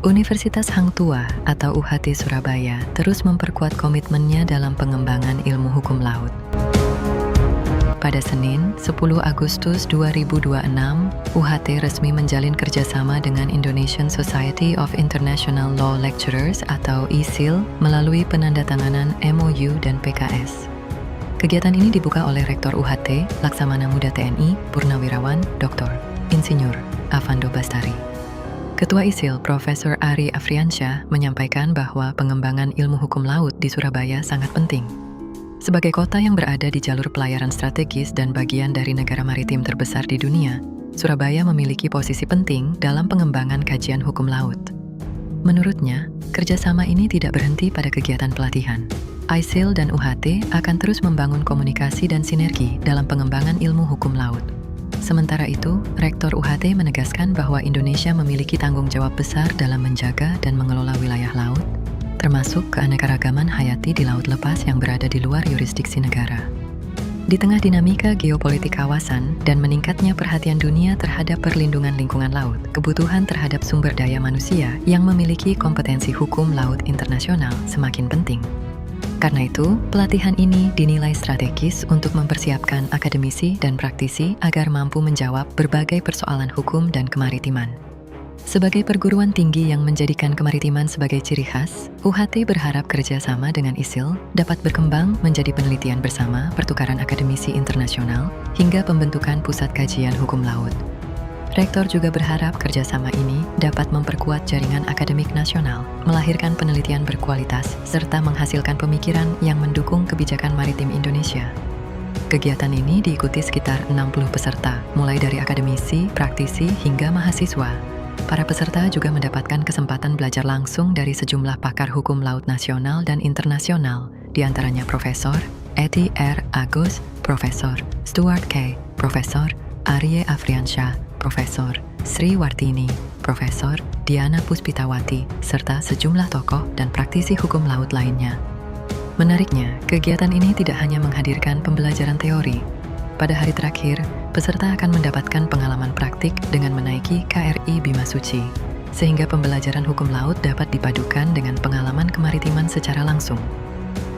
Universitas Hang Tuah atau UHT Surabaya terus memperkuat komitmennya dalam pengembangan ilmu hukum laut. Pada Senin, 10 Agustus 2026, UHT resmi menjalin kerjasama dengan Indonesian Society of International Law Lecturers atau ISIL melalui penandatanganan MOU dan PKS. Kegiatan ini dibuka oleh Rektor UHT, Laksamana Muda TNI, Purnawirawan, Dr. Insinyur Avando Bastari. Ketua ISIL, Profesor Ari Afriansyah, menyampaikan bahwa pengembangan ilmu hukum laut di Surabaya sangat penting. Sebagai kota yang berada di jalur pelayaran strategis dan bagian dari negara maritim terbesar di dunia, Surabaya memiliki posisi penting dalam pengembangan kajian hukum laut. Menurutnya, kerjasama ini tidak berhenti pada kegiatan pelatihan. ISIL dan UHT akan terus membangun komunikasi dan sinergi dalam pengembangan ilmu hukum laut. Sementara itu, Rektor UHT menegaskan bahwa Indonesia memiliki tanggung jawab besar dalam menjaga dan mengelola wilayah laut, termasuk keanekaragaman hayati di laut lepas yang berada di luar yurisdiksi negara. Di tengah dinamika geopolitik kawasan dan meningkatnya perhatian dunia terhadap perlindungan lingkungan laut, kebutuhan terhadap sumber daya manusia yang memiliki kompetensi hukum laut internasional semakin penting. Karena itu, pelatihan ini dinilai strategis untuk mempersiapkan akademisi dan praktisi agar mampu menjawab berbagai persoalan hukum dan kemaritiman. Sebagai perguruan tinggi yang menjadikan kemaritiman sebagai ciri khas, UHT berharap kerjasama dengan ISIL dapat berkembang menjadi penelitian bersama, pertukaran akademisi internasional, hingga pembentukan pusat kajian hukum laut. Rektor juga berharap kerjasama ini dapat memperkuat jaringan akademik nasional, melahirkan penelitian berkualitas, serta menghasilkan pemikiran yang mendukung kebijakan maritim Indonesia. Kegiatan ini diikuti sekitar 60 peserta, mulai dari akademisi, praktisi, hingga mahasiswa. Para peserta juga mendapatkan kesempatan belajar langsung dari sejumlah pakar hukum laut nasional dan internasional, diantaranya Profesor Edi R. Agus, Profesor Stuart K., Profesor Arye Afriansyah, Profesor Sri Wartini, Profesor Diana Puspitawati, serta sejumlah tokoh dan praktisi hukum laut lainnya. Menariknya, kegiatan ini tidak hanya menghadirkan pembelajaran teori. Pada hari terakhir, peserta akan mendapatkan pengalaman praktik dengan menaiki KRI Bimasuci, sehingga pembelajaran hukum laut dapat dipadukan dengan pengalaman kemaritiman secara langsung.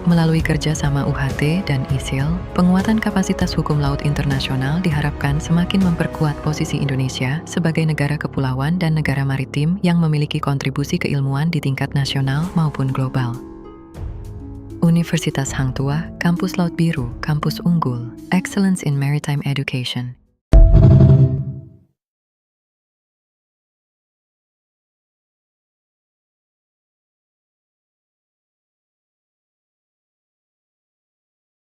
Melalui kerjasama UHT dan ISIL, penguatan kapasitas hukum laut internasional diharapkan semakin memperkuat posisi Indonesia sebagai negara kepulauan dan negara maritim yang memiliki kontribusi keilmuan di tingkat nasional maupun global. Universitas Hang Tuah, Kampus Laut Biru, Kampus Unggul, Excellence in Maritime Education.